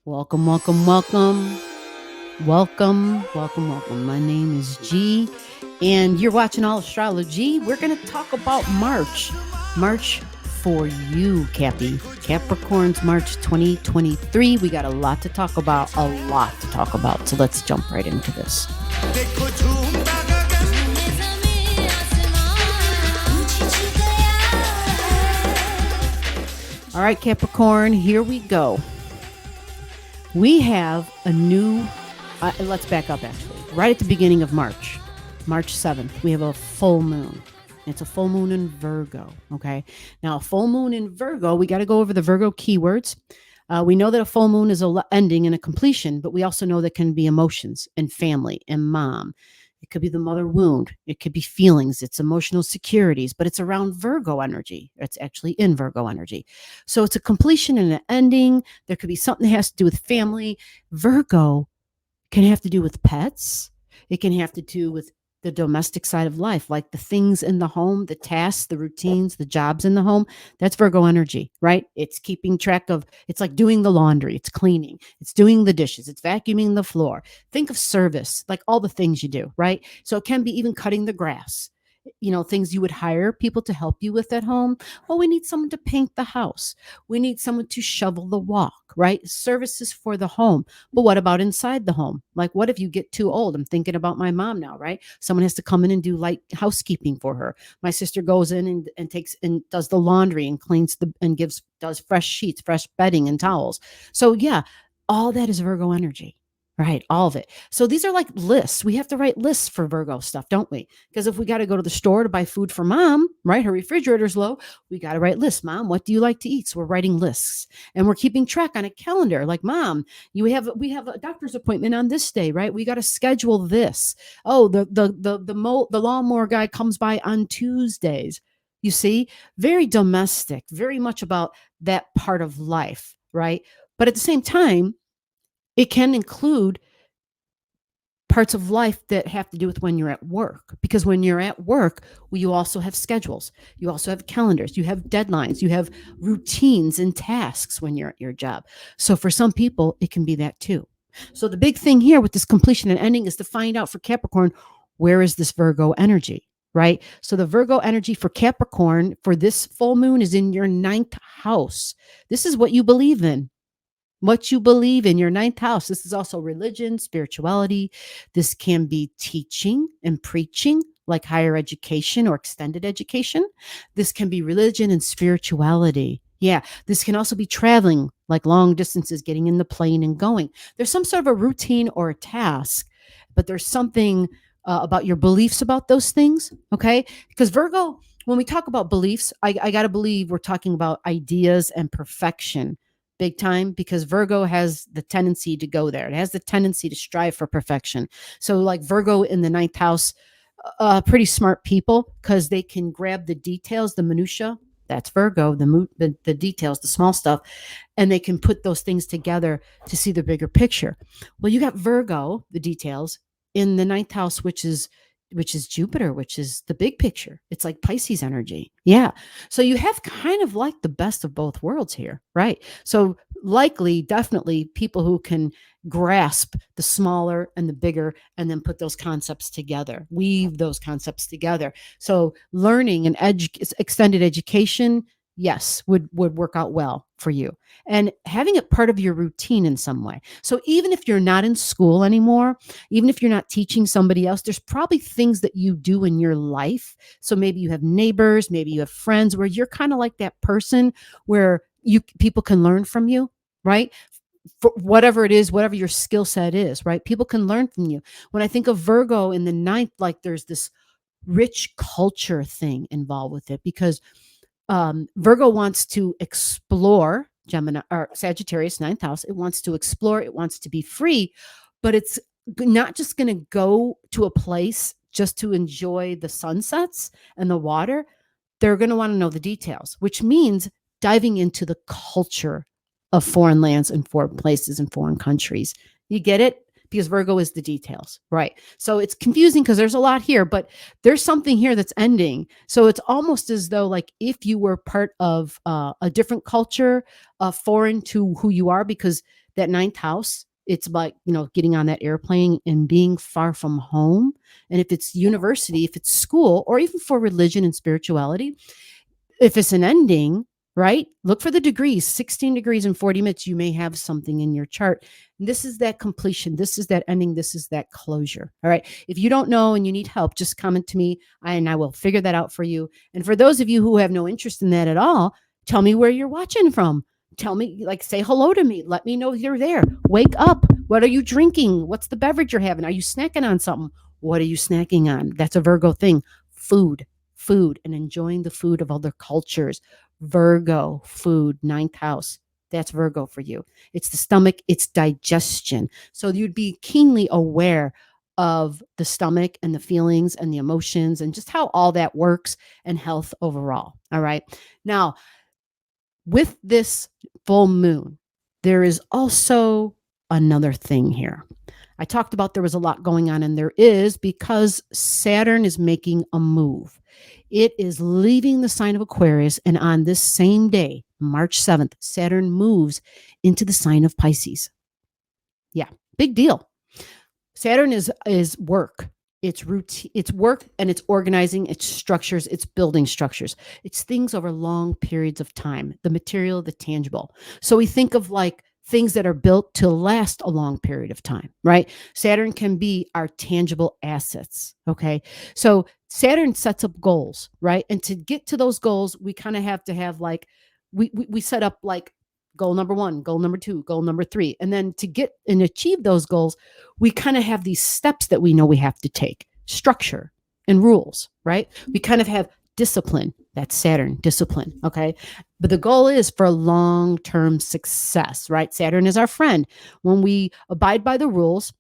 Welcome, welcome, welcome. Welcome, welcome, welcome. My name is G, and you're watching Allastrology. We're going to talk about March. March for you, Cappy. Capricorn's March 2023. We got a lot to talk about, So let's jump right into this. All right, Capricorn, here we go. We have a new, let's back up actually. Right at the beginning of March 7th, we have a full moon. It's a full moon in Virgo, okay? Now, a full moon in Virgo, we got to go over the Virgo keywords. We know that a full moon is a ending and a completion, but we also know that can be emotions and family and mom. It could be the mother wound. It could be feelings. It's emotional securities, but it's around Virgo energy. It's actually in Virgo energy. So it's a completion and an ending. There could be something that has to do with family. Virgo can have to do with pets. It can have to do with the domestic side of life, like the things in the home, the tasks, the routines, the jobs in the home. That's Virgo energy, right? It's keeping track of, it's like doing the laundry, it's cleaning, it's doing the dishes, it's vacuuming the floor. Think of service, like all the things you do, right? So it can be even cutting the grass, things you would hire people to help you with at home. Well, we need someone to paint the house. We need someone to shovel the walk, right? Services for the home. But what about inside the home? Like, what if you get too old? I'm thinking about my mom now, right? Someone has to come in and do light housekeeping for her. My sister goes in and takes and does the laundry and cleans does fresh sheets, fresh bedding and towels. So yeah, all that is Virgo energy. Right, all of it. So these are like lists. We have to write lists for Virgo stuff, don't we? Because if we got to go to the store to buy food for mom, right? Her refrigerator's low. We got to write lists. Mom, what do you like to eat? So we're writing lists and we're keeping track on a calendar. Like, mom, we have a doctor's appointment on this day, right? We got to schedule this. Oh, the lawnmower guy comes by on Tuesdays. You see, very domestic, very much about that part of life, right? But at the same time, it can include parts of life that have to do with when you're at work, because when you're at work, you also have schedules, you also have calendars, you have deadlines, you have routines and tasks when you're at your job. So for some people, it can be that too. So the big thing here with this completion and ending is to find out for Capricorn, where is this Virgo energy, right? So the Virgo energy for Capricorn for this full moon is in your 9th house. This is what you believe in. What you believe in your 9th house. This is also religion, spirituality. This can be teaching and preaching, like higher education or extended education. This can be religion and spirituality. Yeah, this can also be traveling, like long distances, getting in the plane and going. There's some sort of a routine or a task, but there's something about your beliefs about those things, okay? Because Virgo, when we talk about beliefs, I got to believe we're talking about ideas and perfection. Big time, because Virgo has the tendency to go there. It has the tendency to strive for perfection. So like Virgo in the 9th house, pretty smart people, because they can grab the details, the minutia. That's Virgo, the details, the small stuff, and they can put those things together to see the bigger picture. Well, you got Virgo, the details, in the 9th house, which is Jupiter, which is the big picture. It's like Pisces energy. Yeah. So you have kind of like the best of both worlds here, right? So likely, definitely people who can grasp the smaller and the bigger and then put those concepts together, weave those concepts together. So learning and extended education, yes, would work out well for you. And having it part of your routine in some way. So even if you're not in school anymore, even if you're not teaching somebody else, there's probably things that you do in your life. So maybe you have neighbors, maybe you have friends where you're kind of like that person where people can learn from you, right? For whatever it is, whatever your skill set is, right? People can learn from you. When I think of Virgo in the 9th, like there's this rich culture thing involved with it, because Virgo wants to explore, Gemini or Sagittarius 9th house. It wants to explore. It wants to be free, but it's not just going to go to a place just to enjoy the sunsets and the water. They're going to want to know the details, which means diving into the culture of foreign lands and foreign places and foreign countries. You get it? Because Virgo is the details, right? So it's confusing because there's a lot here, but there's something here that's ending. So it's almost as though like if you were part of a different culture, foreign to who you are, because that ninth house, it's about, getting on that airplane and being far from home. And if it's university, if it's school, or even for religion and spirituality, if it's an ending, right? Look for the degrees, 16 degrees in 40 minutes. You may have something in your chart. This is that completion. This is that ending. This is that closure. All right. If you don't know and you need help, just comment to me and I will figure that out for you. And for those of you who have no interest in that at all, tell me where you're watching from. Tell me, like, say hello to me. Let me know you're there. Wake up. What are you drinking? What's the beverage you're having? Are you snacking on something? What are you snacking on? That's a Virgo thing. Food, and enjoying the food of other cultures. Virgo, food, ninth house. That's Virgo for you. It's the stomach, it's digestion. So you'd be keenly aware of the stomach and the feelings and the emotions and just how all that works and health overall. All right. Now, with this full moon, there is also another thing here. I talked about there was a lot going on, and there is, because Saturn is making a move. It is leaving the sign of Aquarius, and on this same day, March 7th, Saturn moves into the sign of Pisces. Yeah, big deal. Saturn is work. It's routine, it's work, and it's organizing, it's structures, it's building structures. It's things over long periods of time, the material, the tangible. So we think of like things that are built to last a long period of time, right? Saturn can be our tangible assets. Okay. So Saturn sets up goals, right? And to get to those goals, we kind of have to have like, we set up like goal number 1, goal number 2, goal number 3. And then to get and achieve those goals, we kind of have these steps that we know we have to take, structure and rules, right? We kind of have discipline. That's Saturn, discipline. Okay. But the goal is for long-term success, right? Saturn is our friend. When we abide by the rules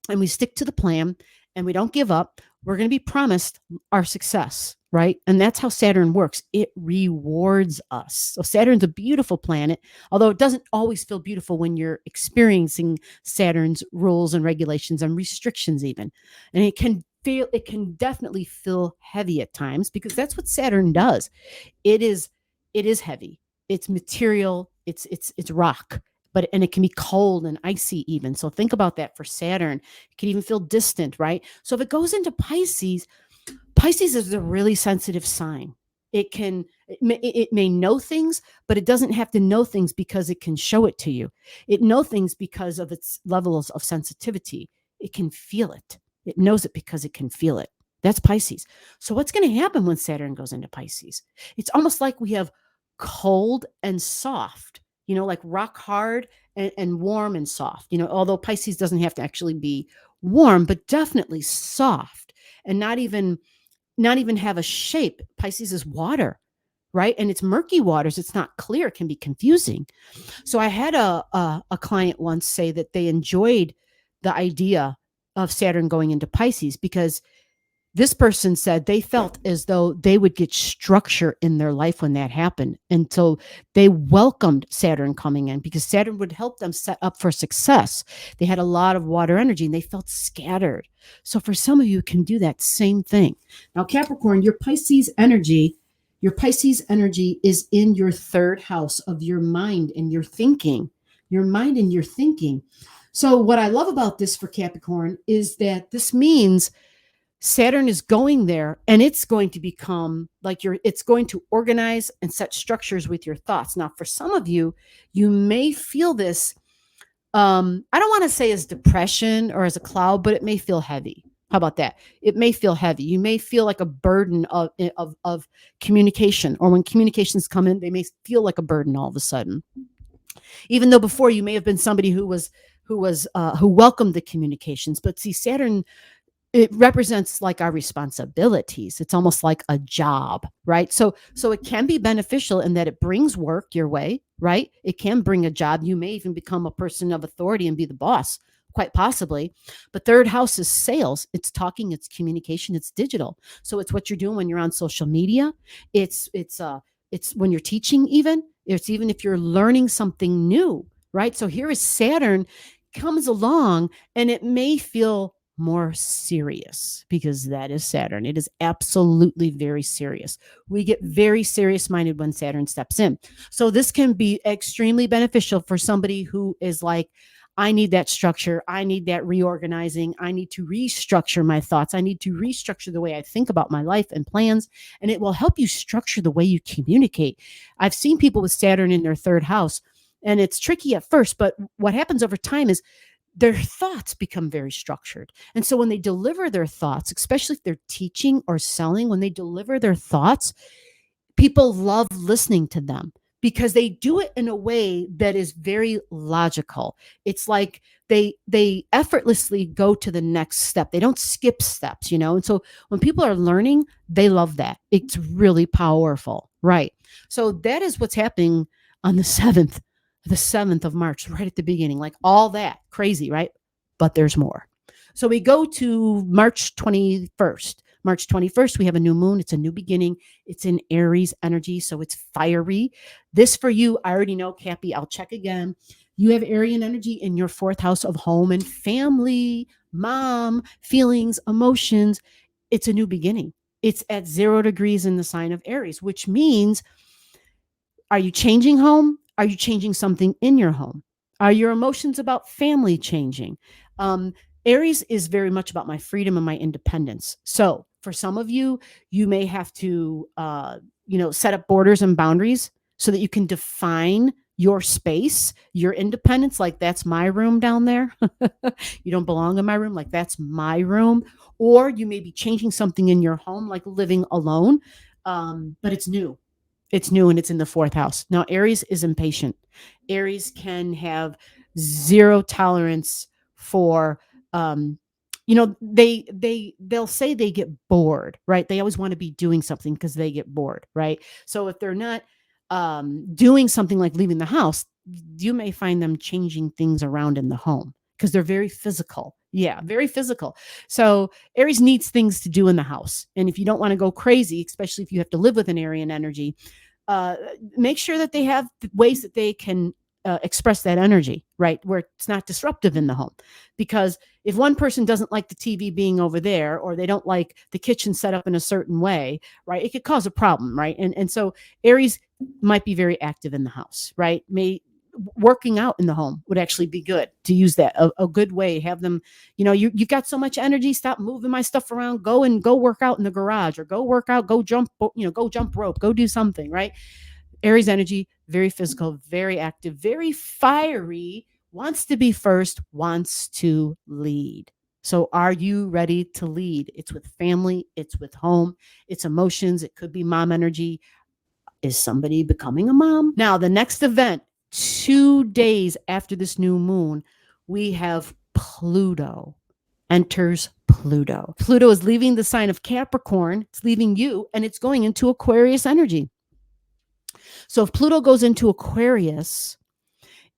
and we stick to the plan and we don't give up, we're going to be promised our success, right? And that's how Saturn works. It rewards us. So Saturn's a beautiful planet, although it doesn't always feel beautiful when you're experiencing Saturn's rules and regulations and restrictions even. And it can definitely feel heavy at times, because that's what Saturn does. It is heavy. It's material. It's rock. And it can be cold and icy even. So think about that for Saturn. It can even feel distant, right? So if it goes into Pisces is a really sensitive sign. It may know things, but it doesn't have to know things because it can show it to you. It knows things because of its levels of sensitivity. It can feel it. It knows it because it can feel it. That's Pisces. So what's going to happen when Saturn goes into Pisces? It's almost like we have cold and soft, like rock hard and warm and soft, although Pisces doesn't have to actually be warm, but definitely soft and not even have a shape. Pisces is water, right? And it's murky waters. It's not clear. It can be confusing. So I had a client once say that they enjoyed the idea of Saturn going into Pisces, because this person said they felt as though they would get structure in their life when that happened. And so they welcomed Saturn coming in, because Saturn would help them set up for success. They had a lot of water energy and they felt scattered. So for some of you, it can do that same thing. Now, Capricorn, your Pisces energy is in your 3rd house of your mind and your thinking. Your mind and your thinking. So what I love about this for Capricorn is that this means Saturn is going there, and it's going to become like it's going to organize and set structures with your thoughts. Now, for some of you, you may feel this, I don't want to say as depression or as a cloud, but it may feel heavy. How about that? It may feel heavy. You may feel like a burden of communication, or when communications come in, they may feel like a burden all of a sudden. Even though before you may have been somebody who welcomed the communications, but see, Saturn, it represents like our responsibilities. It's almost like a job, right? So it can be beneficial in that it brings work your way, right? It can bring a job. You may even become a person of authority and be the boss, quite possibly. But 3rd house is sales. It's talking, it's communication, it's digital. So it's what you're doing when you're on social media. It's when you're teaching even. It's even if you're learning something new, right? So here is Saturn comes along, and it may feel more serious, because that is Saturn. It is absolutely very serious. We get very serious minded when Saturn steps in. So this can be extremely beneficial for somebody who is like, I need that structure. I need that reorganizing. I need to restructure my thoughts. I need to restructure the way I think about my life and plans. And it will help you structure the way you communicate. I've seen people with Saturn in their third house, and it's tricky at first, but what happens over time is their thoughts become very structured. And so when they deliver their thoughts, especially if they're teaching or selling, when they deliver their thoughts, people love listening to them because they do it in a way that is very logical. It's like they effortlessly go to the next step. They don't skip steps, you know? And so when people are learning, they love that. It's really powerful, right? So that is what's happening on the 7th of March, right at the beginning, like all that crazy, right? But there's more. So we go to March 21st. March 21st, we have a new moon. It's a new beginning. It's in Aries energy, so it's fiery. This for you, I already know, Cappy. I'll check again. You have Aryan energy in your 4th house of home and family, mom, feelings, emotions. It's a new beginning. It's at 0 degrees in the sign of Aries, which means, are you changing home? Are you changing something in your home? Are your emotions about family changing? Aries is very much about my freedom and my independence. So for some of you, you may have to, set up borders and boundaries so that you can define your space, your independence. Like, that's my room down there. You don't belong in my room. Like, that's my room. Or you may be changing something in your home, like living alone. But it's new. It's new and it's in the 4th house. Now, Aries is impatient. Aries can have zero tolerance for, they'll say they get bored, right? They always want to be doing something because they get bored, right? So if they're not doing something like leaving the house, you may find them changing things around in the home because they're very physical. Yeah, very physical. So Aries needs things to do in the house. And if you don't want to go crazy, especially if you have to live with an Aryan energy, make sure that they have ways that they can express that energy, right? Where it's not disruptive in the home. Because if one person doesn't like the TV being over there, or they don't like the kitchen set up in a certain way, right? It could cause a problem, right? And so Aries might be very active in the house, right? Working out in the home would actually be good to use that a good way. Have them, you got so much energy, stop moving my stuff around, go work out in the garage, or go work out, go jump rope, go do something, right? Aries energy, very physical, very active, very fiery, wants to be first, wants to lead. So are you ready to lead? It's with family, it's with home, it's emotions, it could be mom energy. Is somebody becoming a mom? Now, the next event, 2 days after this new moon, we have Pluto enters Pluto. Pluto is leaving the sign of Capricorn. It's leaving you, and it's going into Aquarius energy. So if Pluto goes into Aquarius,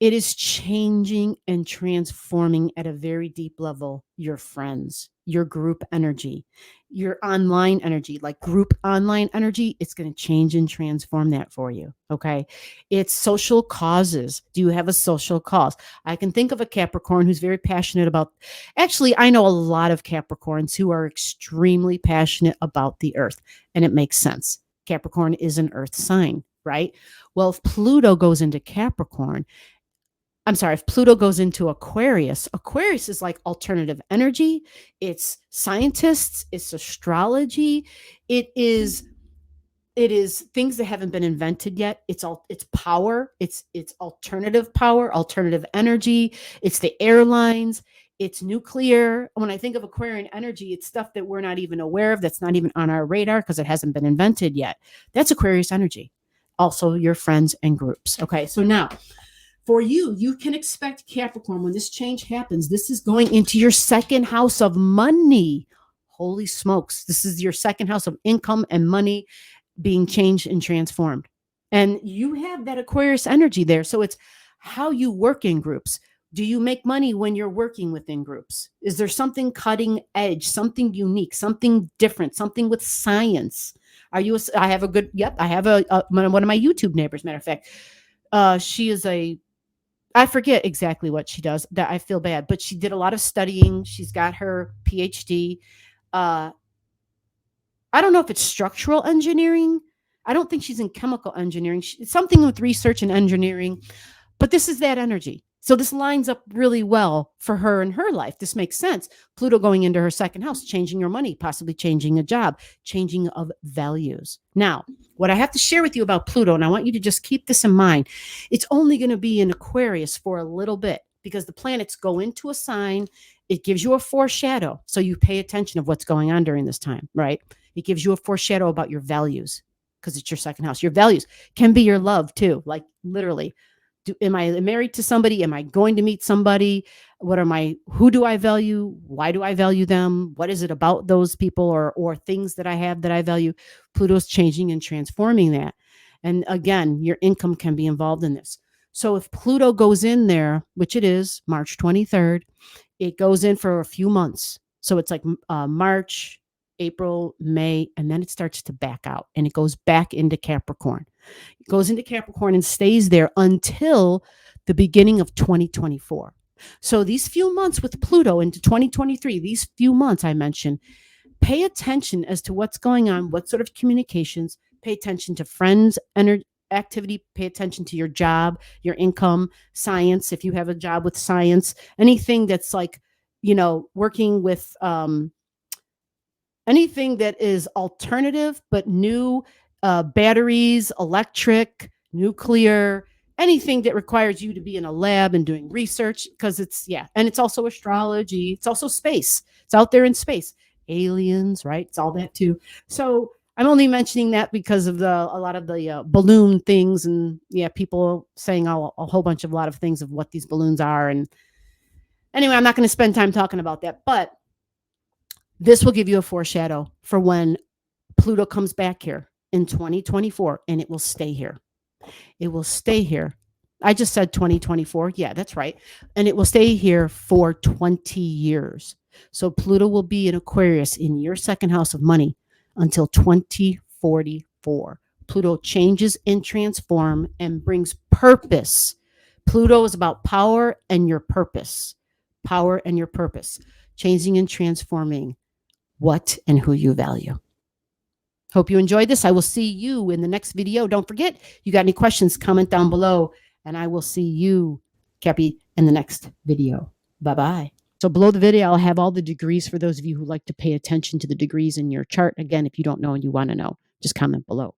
it is changing and transforming at a very deep level your friends, your group energy, your online energy, like group online energy. It's going to change and transform that for you. Okay. It's social causes. Do you have a social cause? I can think of a Capricorn who's very passionate about, actually, I know a lot of Capricorns who are extremely passionate about the earth, and it makes sense. Capricorn is an earth sign, right? Well, if Pluto goes into Capricorn, if Pluto goes into Aquarius, Aquarius is like alternative energy. It's scientists, it's astrology. It is things that haven't been invented yet. It's power. It's alternative power, alternative energy. It's the airlines. It's nuclear. When I think of Aquarian energy, it's stuff that we're not even aware of, that's not even on our radar because it hasn't been invented yet. That's Aquarius energy. Also your friends and groups. Okay, so now, for you, you can expect Capricorn, when this change happens, this is going into your 2nd house of money. Holy smokes. This is your 2nd house of income and money being changed and transformed. And you have that Aquarius energy there. So it's how you work in groups. Do you make money when you're working within groups? Is there something cutting edge, something unique, something different, something with science? I have one of my YouTube neighbors, matter of fact. She is I forget exactly what she does. That I feel bad, but she did a lot of studying. She's got her PhD. Uh, I don't know if it's structural engineering. I don't think she's in chemical engineering. It's something with research and engineering. But this is that energy. So this lines up really well for her in her life. This makes sense. Pluto going into her second house, changing your money, possibly changing a job, changing of values. Now, what I have to share with you about Pluto, and I want you to just keep this in mind, it's only going to be in Aquarius for a little bit because the planets go into a sign. It gives you a foreshadow. So you pay attention of what's going on during this time, right? It gives you a foreshadow about your values because it's your second house. Your values can be your love too, like literally am I married to somebody? Am I going to meet somebody? Who do I value? Why do I value them? What is it about those people or things that I have that I value? Pluto's changing and transforming that. And again, your income can be involved in this. So if Pluto goes in there, which it is March 23rd, it goes in for a few months. So it's like March, April, May, and then it starts to back out and it goes back into Capricorn. It goes into Capricorn and stays there until the beginning of 2024. So these few months with Pluto into 2023, these few months I mentioned, pay attention as to what's going on, what sort of communications, pay attention to friends, activity, pay attention to your job, your income, science, if you have a job with science, anything that's like, working with anything that is alternative but new, batteries, electric, nuclear, anything that requires you to be in a lab and doing research because and it's also astrology. It's also space. It's out there in space. Aliens, right? It's all that too. So I'm only mentioning that because of a lot of the balloon things and people saying a lot of things of what these balloons are. And anyway, I'm not going to spend time talking about that, but this will give you a foreshadow for when Pluto comes back here in 2024, and it will stay here. It will stay here. I just said 2024. Yeah, that's right. And it will stay here for 20 years. So Pluto will be in Aquarius in your second house of money until 2044. Pluto changes and transforms and brings purpose. Pluto is about power and your purpose. Power and your purpose. Changing and transforming what and who you value. Hope you enjoyed this. I will see you in the next video. Don't forget, you got any questions, comment down below, and I will see you, Cappy, in the next video. Bye-bye. So below the video, I'll have all the degrees for those of you who like to pay attention to the degrees in your chart. Again, if you don't know and you want to know, just comment below.